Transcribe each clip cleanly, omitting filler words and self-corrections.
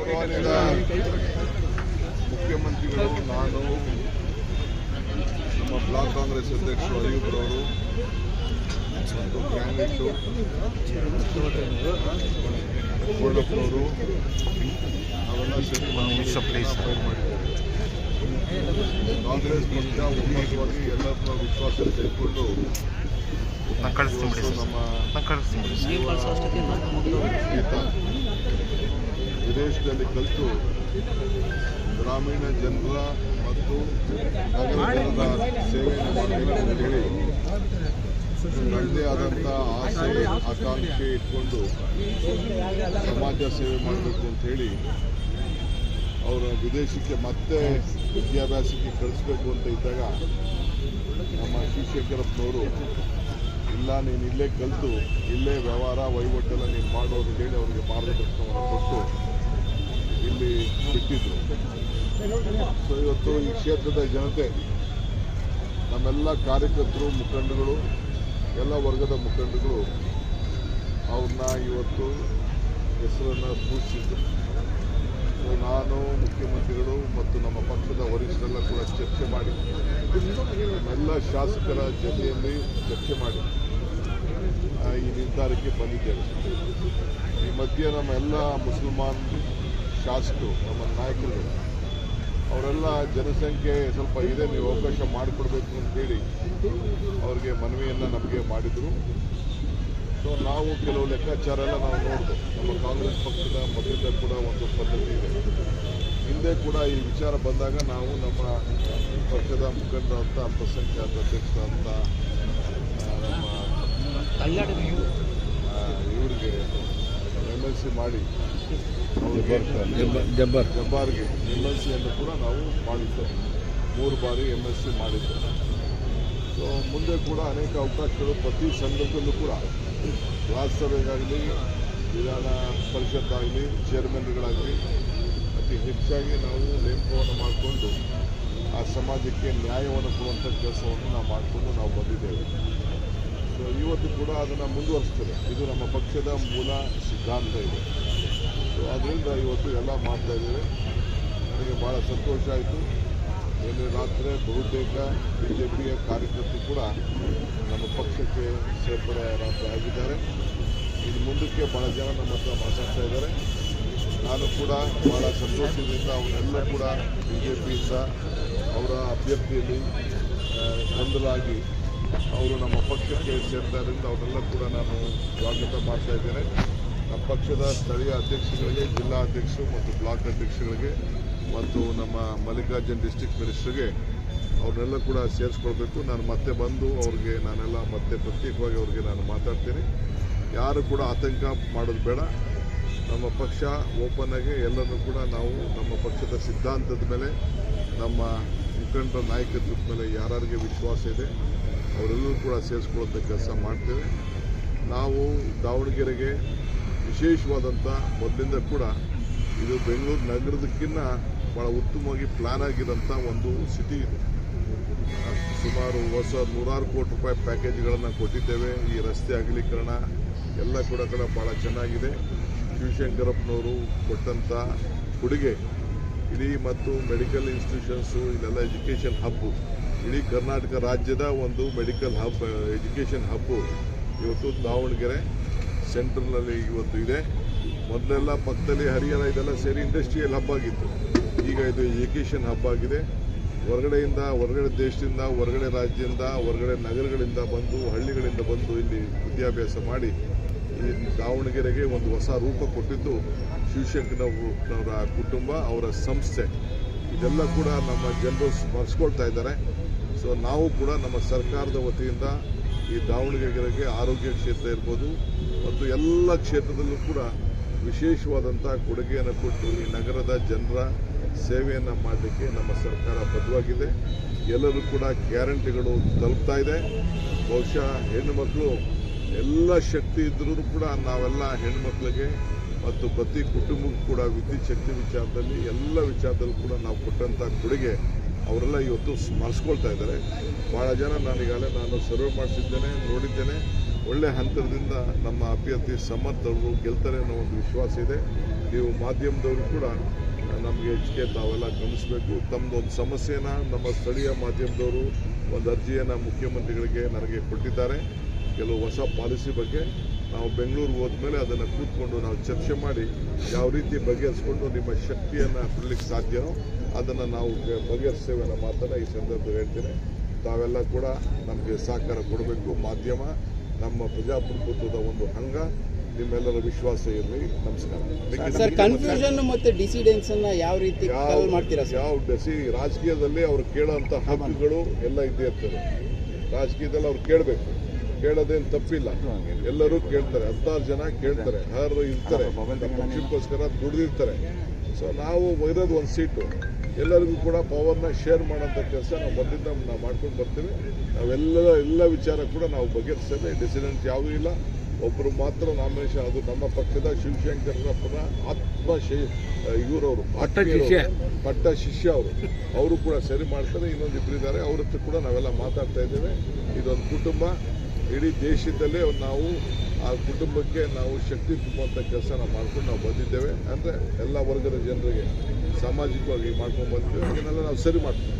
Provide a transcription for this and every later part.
ಗೌರವಾನ್ವಿತ ಮುಖ್ಯಮಂತ್ರಿಗಳು, ನಾನು, ನಮ್ಮ ಬ್ಲಾಕ್ ಕಾಂಗ್ರೆಸ್ ಅಧ್ಯಕ್ಷರು ಅಯ್ಯೂಬ್ರವರು ಮತ್ತು ಕ್ಯಾಂಡಿಡೇಟು ಕೋಡಪ್ಪನವರು ನಾವೆಲ್ಲ ಸೇರಿ ಫೈಲ್ ಮಾಡಿದ್ದೇವೆ. ಕಾಂಗ್ರೆಸ್ ಪಕ್ಷ ಒಮ್ಮತವಾಗಿ ಎಲ್ಲರನ್ನ ವಿಶ್ವಾಸ ತೆಗೆದುಕೊಂಡು ವಿದೇಶದಲ್ಲಿ ಕಲಿತು ಗ್ರಾಮೀಣ ಜನರ ಮತ್ತು ನಗರ ಜನರ ಸೇವೆಯನ್ನು ಮಾಡಬೇಕು ಅಂತೇಳಿ ನನ್ನದೇ ಆದಂಥ ಆಸೆ ಆಕಾಂಕ್ಷೆ ಇಟ್ಕೊಂಡು ಸಮಾಜ ಸೇವೆ ಮಾಡಬೇಕು ಅಂಥೇಳಿ ಅವರ ವಿದೇಶಕ್ಕೆ ಮತ್ತೆ ವಿದ್ಯಾಭ್ಯಾಸಕ್ಕೆ ಕಳಿಸ್ಬೇಕು ಅಂತ ಇದ್ದಾಗ ನಮ್ಮ ಶಿವಶಂಕರಪ್ಪನವರು ಇಲ್ಲ, ನೀನು ಇಲ್ಲೇ ಕಲಿತು ಇಲ್ಲೇ ವ್ಯವಹಾರ ವಹಿವಾಟೆಲ್ಲ ನೀನು ಮಾಡೋದು ಹೇಳಿ ಅವರಿಗೆ ಮಾರ್ಗದರ್ಶನವನ್ನು ಕೊಟ್ಟು ಇಲ್ಲಿ ಬಿಟ್ಟಿದ್ರು. ಸೊ ಇವತ್ತು ಈ ಕ್ಷೇತ್ರದ ಜನತೆ, ನಮ್ಮೆಲ್ಲ ಕಾರ್ಯಕರ್ತರು, ಮುಖಂಡಗಳು, ಎಲ್ಲ ವರ್ಗದ ಮುಖಂಡಗಳು ಅವ್ರನ್ನ ಇವತ್ತು ಹೆಸರನ್ನು ಸೂಚಿಸಿದ್ರು. ಸೊ ನಾನು, ಮುಖ್ಯಮಂತ್ರಿಗಳು ಮತ್ತು ನಮ್ಮ ಪಕ್ಷದ ವರಿಷ್ಠರೆಲ್ಲ ಕೂಡ ಚರ್ಚೆ ಮಾಡಿ, ನಮ್ಮೆಲ್ಲ ಶಾಸಕರ ಜೊತೆಯಲ್ಲಿ ಚರ್ಚೆ ಮಾಡಿ ಈ ನಿರ್ಧಾರಕ್ಕೆ ಬಂದಿದ್ದೇವೆ. ಈ ಮಧ್ಯೆ ನಮ್ಮ ಎಲ್ಲ ಮುಸಲ್ಮಾನ್ ಶಾಸಕರು, ನಮ್ಮ ನಾಯಕರು, ಅವರೆಲ್ಲ ಜನಸಂಖ್ಯೆ ಸ್ವಲ್ಪ ಇದೆ, ನೀವು ಅವಕಾಶ ಮಾಡಿಕೊಡ್ಬೇಕು ಅಂತೇಳಿ ಅವ್ರಿಗೆ ಮನವಿಯನ್ನು ನಮಗೆ ಮಾಡಿದರು. ಸೊ ನಾವು ಕೆಲವು ಲೆಕ್ಕಾಚಾರ ಎಲ್ಲ ನಾವು ನೋಡಿದ್ವು. ನಮ್ಮ ಕಾಂಗ್ರೆಸ್ ಪಕ್ಷದ ಮೊದಲಿಂದ ಕೂಡ ಒಂದು ಪದ್ಧತಿ ಇದೆ. ಹಿಂದೆ ಕೂಡ ಈ ವಿಚಾರ ಬಂದಾಗ ನಾವು ನಮ್ಮ ಪಕ್ಷದ ಮುಖಂಡರಂತ ಅಲ್ಪಸಂಖ್ಯಾತ ಅಧ್ಯಕ್ಷರಂತ ನಮ್ಮ ಇವರಿಗೆ MLC ಮಾಡಿ ಜಬ್ಬಾರ್ಗೆ MLCಯನ್ನು ಕೂಡ ನಾವು ಮಾಡಿದ್ದೇವೆ. 3 ಬಾರಿ MLC ಮಾಡಿದ್ದೇವೆ. ಸೊ ಮುಂದೆ ಕೂಡ ಅನೇಕ ಅವಕಾಶಗಳು ಪ್ರತಿ ಸಂದರ್ಭದಲ್ಲೂ ಕೂಡ ರಾಜ್ಯಸಭೆಗಾಗಲಿ, ವಿಧಾನ ಪರಿಷತ್ತಾಗಲಿ, ಚೇರ್ಮನ್ಗಳಾಗಲಿ ಅತಿ ಹೆಚ್ಚಾಗಿ ನಾವು ನೇಮಕವನ್ನು ಮಾಡಿಕೊಂಡು ಆ ಸಮಾಜಕ್ಕೆ ನ್ಯಾಯವನ್ನು ಕೊಡುವಂಥ ಕೆಲಸವನ್ನು ನಾವು ಮಾಡಿಕೊಂಡು ನಾವು ಬಂದಿದ್ದೇವೆ. ಸೊ ಇವತ್ತು ಕೂಡ ಅದನ್ನು ಮುಂದುವರಿಸ್ತೇವೆ. ಇದು ನಮ್ಮ ಪಕ್ಷದ ಮೂಲ ಸಿದ್ಧಾಂತ ಇದೆ. ಸೊ ಅದರಿಂದ ಇವತ್ತು ಎಲ್ಲ ಮಾಡ್ತಾಯಿದ್ದೇವೆ. ನನಗೆ ಭಾಳ ಸಂತೋಷ ಆಯಿತು. ನಿನ್ನೆ ರಾತ್ರಿ ಬಹುತೇಕ BJPಯ ಕಾರ್ಯಕರ್ತರು ಕೂಡ ನಮ್ಮ ಪಕ್ಷಕ್ಕೆ ಸೇರ್ಪಡೆಯಾಗಿದ್ದಾರೆ. ಇನ್ನು ಮುಂದಕ್ಕೆ ಭಾಳ ಜನ ನಮ್ಮ ಹತ್ರ ಮಾತಾಡ್ತಾ ಇದ್ದಾರೆ. ನಾನು ಕೂಡ ಭಾಳ ಸಂತೋಷದಿಂದ ಅವನ್ನೆಲ್ಲ ಕೂಡ BJPಯಿಂದ ಅವರ ಅಭ್ಯರ್ಥಿಯಲ್ಲಿ ಗೊಂದಲಾಗಿ ಅವರು ನಮ್ಮ ಪಕ್ಷಕ್ಕೆ ಸೇರ್ತಾರಿಂದ ಅವರೆಲ್ಲ ಕೂಡ ನಾನು ಸ್ವಾಗತ ಮಾಡ್ತಾ ಇದ್ದೇನೆ. ನಮ್ಮ ಪಕ್ಷದ ಸ್ಥಳೀಯ ಅಧ್ಯಕ್ಷಗಳಿಗೆ, ಜಿಲ್ಲಾ ಅಧ್ಯಕ್ಷರು ಮತ್ತು ಬ್ಲಾಕ್ ಅಧ್ಯಕ್ಷಗಳಿಗೆ ಮತ್ತು ನಮ್ಮ ಮಲ್ಲಿಕಾರ್ಜುನ್ ಡಿಸ್ಟ್ರಿಕ್ಟ್ ಮಿನಿಸ್ಟರ್ಗೆ ಅವ್ರನ್ನೆಲ್ಲ ಕೂಡ ಸೇರಿಸ್ಕೊಳ್ಬೇಕು. ನಾನು ಮತ್ತೆ ಬಂದು ಅವ್ರಿಗೆ ನಾನೆಲ್ಲ ಮತ್ತೆ ಪ್ರತ್ಯೇಕವಾಗಿ ಅವ್ರಿಗೆ ನಾನು ಮಾತಾಡ್ತೀನಿ. ಯಾರು ಕೂಡ ಆತಂಕ ಮಾಡೋದು ಬೇಡ. ನಮ್ಮ ಪಕ್ಷ ಓಪನ್ ಆಗಿ ಎಲ್ಲರನ್ನೂ ಕೂಡ ನಾವು ನಮ್ಮ ಪಕ್ಷದ ಸಿದ್ಧಾಂತದ ಮೇಲೆ, ನಮ್ಮ ಮುಖಂಡರ ನಾಯಕತ್ವದ ಮೇಲೆ ಯಾರಿಗೆ ವಿಶ್ವಾಸ ಇದೆ ಅವರೆಲ್ಲರೂ ಕೂಡ ಸೇರಿಸ್ಕೊಳ್ಳೋಂಥ ಕೆಲಸ ಮಾಡ್ತೇವೆ. ನಾವು ದಾವಣಗೆರೆಗೆ ವಿಶೇಷವಾದಂಥ ಮೊದಲಿಂದ ಕೂಡ ಇದು ಬೆಂಗಳೂರು ನಗರದಕ್ಕಿಂತ ಭಾಳ ಉತ್ತಮವಾಗಿ ಪ್ಲ್ಯಾನ್ ಆಗಿರೋಂಥ ಒಂದು ಸಿಟಿ ಇದು. ಸುಮಾರು ನೂರಾರು ಕೋಟಿ ರೂಪಾಯಿ ಪ್ಯಾಕೇಜ್ಗಳನ್ನು ಕೊಟ್ಟಿದ್ದೇವೆ. ಈ ರಸ್ತೆ ಅಗಲೀಕರಣ ಎಲ್ಲ ಕೂಡ ಭಾಳ ಚೆನ್ನಾಗಿದೆ. ಶಿವಶಂಕರಪ್ಪನವರು ಕೊಟ್ಟಂಥ ಕೊಡುಗೆ ಇಡೀ ಮತ್ತು ಮೆಡಿಕಲ್ ಇನ್ಸ್ಟಿಟ್ಯೂಷನ್ಸು, ಇದೆಲ್ಲ ಎಜುಕೇಷನ್ ಹಬ್ಬು, ಇಡೀ ಕರ್ನಾಟಕ ರಾಜ್ಯದ ಒಂದು ಮೆಡಿಕಲ್ ಹಬ್, ಎಜುಕೇಷನ್ ಹಬ್ಬು ಇವತ್ತು ದಾವಣಗೆರೆ ಸೆಂಟ್ರಲ್ನಲ್ಲಿ ಇವತ್ತು ಇದೆ. ಮೊದಲೆಲ್ಲ ಪಕ್ಕದಲ್ಲಿ ಹರಿಯಾಣ ಇದೆಲ್ಲ ಸೇರಿ ಇಂಡಸ್ಟ್ರಿಯಲ್ ಹಬ್ ಆಗಿತ್ತು. ಈಗ ಇದು ಎಜುಕೇಷನ್ ಹಬ್ ಆಗಿದೆ. ಹೊರಗಡೆ ದೇಶದಿಂದ, ಹೊರಗಡೆ ರಾಜ್ಯದಿಂದ, ಹೊರಗಡೆ ನಗರಗಳಿಂದ ಬಂದು, ಹಳ್ಳಿಗಳಿಂದ ಬಂದು ಇಲ್ಲಿ ವಿದ್ಯಾಭ್ಯಾಸ ಮಾಡಿ ಈ ದಾವಣಗೆರೆಗೆ ಒಂದು ಹೊಸ ರೂಪ ಕೊಟ್ಟಿದ್ದು ಶಿವಶಂಕರಪ್ಪನವರ ಕುಟುಂಬ, ಅವರ ಸಂಸ್ಥೆ. ಇದೆಲ್ಲ ಕೂಡ ನಮ್ಮ ಜನರು ಸ್ಮರಿಸ್ಕೊಳ್ತಾ ಇದ್ದಾರೆ. ಸೊ ನಾವು ಕೂಡ ನಮ್ಮ ಸರ್ಕಾರದ ವತಿಯಿಂದ ಈ ದಾವಣಗೆರೆಗೆ ಆರೋಗ್ಯ ಕ್ಷೇತ್ರ ಇರ್ಬೋದು ಮತ್ತು ಎಲ್ಲ ಕ್ಷೇತ್ರದಲ್ಲೂ ಕೂಡ ವಿಶೇಷವಾದಂಥ ಕೊಡುಗೆಯನ್ನು ಕೊಟ್ಟು ಈ ನಗರದ ಜನರ ಸೇವೆಯನ್ನು ಮಾಡಲಿಕ್ಕೆ ನಮ್ಮ ಸರ್ಕಾರ ಬದ್ಧವಾಗಿದೆ. ಎಲ್ಲರೂ ಕೂಡ ಗ್ಯಾರಂಟಿಗಳು ತಲುಪ್ತಾ ಇದೆ. ಬಹುಶಃ ಹೆಣ್ಣುಮಕ್ಕಳು ಎಲ್ಲ ಶಕ್ತಿ ಇದ್ದರೂ ಕೂಡ ನಾವೆಲ್ಲ ಹೆಣ್ಣುಮಕ್ಕಳಿಗೆ ಮತ್ತು ಪ್ರತಿ ಕುಟುಂಬಕ್ಕೂ ಕೂಡ ವಿದ್ಯುತ್ ಶಕ್ತಿ ವಿಚಾರದಲ್ಲಿ ಎಲ್ಲ ವಿಚಾರದಲ್ಲೂ ಕೂಡ ನಾವು ಕೊಟ್ಟಂಥ ಕೊಡುಗೆ ಅವರೆಲ್ಲ ಇವತ್ತು ಸ್ಮರಿಸ್ಕೊಳ್ತಾ ಇದ್ದಾರೆ. ಭಾಳ ಜನ ನಾನು ಸರ್ವೆ ಮಾಡಿಸಿದ್ದೇನೆ, ನೋಡಿದ್ದೇನೆ. ಒಳ್ಳೆ ಹಂತದಿಂದ ನಮ್ಮ ಅಭ್ಯರ್ಥಿ ಸಮರ್ಥರು ಗೆಲ್ತಾರೆ ಅನ್ನೋ ಒಂದು ವಿಶ್ವಾಸ ಇದೆ. ನೀವು ಮಾಧ್ಯಮದವರು ಕೂಡ ನಮಗೆ ಹೆಚ್ಚಿಗೆ ತಾವೆಲ್ಲ ಗಮನಿಸಬೇಕು. ತಮ್ಮದೊಂದು ಸಮಸ್ಯೆನ ನಮ್ಮ ಸ್ಥಳೀಯ ಮಾಧ್ಯಮದವರು ಒಂದು ಅರ್ಜಿಯನ್ನು ಮುಖ್ಯಮಂತ್ರಿಗಳಿಗೆ ನನಗೆ ಕೊಟ್ಟಿದ್ದಾರೆ. ಕೆಲವು ಹೊಸ ಪಾಲಿಸಿ ಬಗ್ಗೆ ನಾವು ಬೆಂಗಳೂರಿಗೆ ಹೋದ್ಮೇಲೆ ಅದನ್ನು ಕೂತ್ಕೊಂಡು ನಾವು ಚರ್ಚೆ ಮಾಡಿ ಯಾವ ರೀತಿ ಬಗೆಹರಿಸ್ಕೊಂಡು ನಿಮ್ಮ ಶಕ್ತಿಯನ್ನು ಬಿಡಲಿಕ್ಕೆ ಸಾಧ್ಯನೋ ಅದನ್ನು ನಾವು ಬಗೆಹರಿಸ್ತೇವೆ ಅನ್ನೋ ಮಾತನ್ನು ಈ ಸಂದರ್ಭದಲ್ಲಿ ಹೇಳ್ತೀನಿ. ತಾವೆಲ್ಲ ಕೂಡ ನಮಗೆ ಸಹಕಾರ ಕೊಡಬೇಕು. ಮಾಧ್ಯಮ ನಮ್ಮ ಪ್ರಜಾಪ್ರಭುತ್ವದ ಒಂದು ಅಂಗ. ನಿಮ್ಮೆಲ್ಲರ ವಿಶ್ವಾಸ ಇರಲಿ. ನಮಸ್ಕಾರ. ಸರ್, ಕನ್ಫ್ಯೂಷನ್ ಮತ್ತೆ ಡಿಸಿಡೆನ್ಸ್ ಅನ್ನ ಯಾವ ರೀತಿ ಮಾಡ್ತೀರಾ? ಯಾವ ರಾಜಕೀಯದಲ್ಲಿ ಅವ್ರು ಕೇಳೋಂಥ ಹಕ್ಕುಗಳು ಎಲ್ಲ ಇದ್ದೇ ಇರ್ತದೆ. ರಾಜಕೀಯದಲ್ಲಿ ಅವ್ರು ಕೇಳಬೇಕು, ಕೇಳೋದೇನು ತಪ್ಪಿಲ್ಲ. ಎಲ್ಲರೂ ಕೇಳ್ತಾರೆ, 16 ಜನ ಕೇಳ್ತಾರೆ, ಅರ್ಹರು ಇರ್ತಾರೆ, ಪಕ್ಷಕ್ಕೋಸ್ಕರ ದುಡಿದಿರ್ತಾರೆ. ಸೊ ನಾವು ಇರೋದು ಒಂದು ಸೀಟು, ಎಲ್ಲರಿಗೂ ಕೂಡ ಪವರ್ನ ಶೇರ್ ಮಾಡೋಂಥ ಕೆಲಸ ನಾವು ಬಂದಿದ್ದ ನಾವು ಮಾಡ್ಕೊಂಡು ಬರ್ತೀವಿ. ಎಲ್ಲ ವಿಚಾರ ಕೂಡ ನಾವು ಬಗೆಹರಿಸ್ತೇವೆ. ಡಿಸಿಡೆಂಟ್ ಯಾವುದೂ ಇಲ್ಲ. ಒಬ್ಬರು ಮಾತ್ರ ನಾಮಿನೇಷನ್, ಅದು ನಮ್ಮ ಪಕ್ಷದ ಶಿವಶಂಕರಪ್ಪನ ಇವರವರು ಪಟ್ಟ ಶಿಷ್ಯ ಅವರು ಕೂಡ ಸರಿ ಮಾಡ್ತಾರೆ. ಇನ್ನೊಂದಿಬ್ಬರು ಇದ್ದಾರೆ, ಅವ್ರ ಹತ್ರ ಕೂಡ ನಾವೆಲ್ಲ ಮಾತಾಡ್ತಾ ಇದ್ದೇವೆ. ಇದೊಂದು ಕುಟುಂಬ, ಇಡೀ ದೇಶದಲ್ಲೇ ನಾವು ಆ ಕುಟುಂಬಕ್ಕೆ ನಾವು ಶಕ್ತಿ ತುಂಬುವಂಥ ಕೆಲಸ ನಾವು ಮಾಡ್ಕೊಂಡು ನಾವು ಬಂದಿದ್ದೇವೆ. ಅಂದರೆ ಎಲ್ಲ ವರ್ಗದ ಜನರಿಗೆ ಸಾಮಾಜಿಕವಾಗಿ ಮಾಡ್ಕೊಂಡು ಬಂದಿದ್ದೇವೆ. ಅದನ್ನೆಲ್ಲ ನಾವು ಸರಿ ಮಾಡ್ತೀವಿ.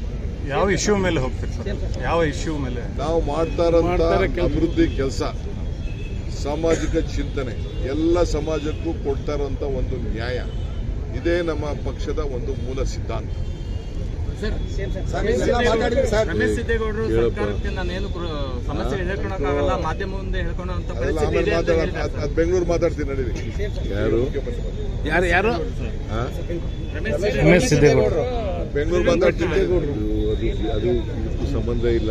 ಯಾವ ಇಶ್ಯೂ ಮೇಲೆ ಹೋಗ್ತೀವಿ ಸರ್? ಯಾವ ಇಶ್ಯೂ ಮೇಲೆ ನಾವು ಮಾಡ್ತಾ ಇರೋಂಥ ಅಭಿವೃದ್ಧಿ ಕೆಲಸ, ಸಾಮಾಜಿಕ ಚಿಂತನೆ, ಎಲ್ಲ ಸಮಾಜಕ್ಕೂ ಕೊಡ್ತಾ ಇರೋಂಥ ಒಂದು ನ್ಯಾಯ, ಇದೇ ನಮ್ಮ ಪಕ್ಷದ ಒಂದು ಮೂಲ ಸಿದ್ಧಾಂತ. ರಮೇಶ್ ಸಿದ್ದೇಗೌಡರು ಸರ್ಕಾರಕ್ಕೆ ನಾನೇನು ಸಮಸ್ಯೆ ಹೇಳ್ಕೊಳಕ್ಕಾಗಲ್ಲ, ಮಾಧ್ಯಮ ಮುಂದೆ ಹೇಳ್ಕೊಳ್ಳೋಂತ ಅದು ಬೆಂಗಳೂರು ಮಾತಾಡ್ತೀನಿ ನಡೀರಿ. ಯಾರು ರಮೇಶ್ ಸಿದ್ದೇಗೌಡರು ಬೆಂಗಳೂರು ಮಾತಾಡ್ತೀನಿ. ಅದು ಇದಕ್ಕೂ ಸಂಬಂಧ ಇಲ್ಲ.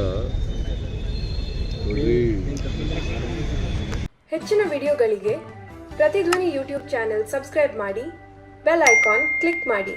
ಹೆಚ್ಚಿನ ವಿಡಿಯೋಗಳಿಗೆ ಪ್ರತಿಧ್ವನಿ ಯೂಟ್ಯೂಬ್ ಚಾನೆಲ್ ಸಬ್ಸ್ಕ್ರೈಬ್ ಮಾಡಿ, ಬೆಲ್ ಐಕಾನ್ ಕ್ಲಿಕ್ ಮಾಡಿ.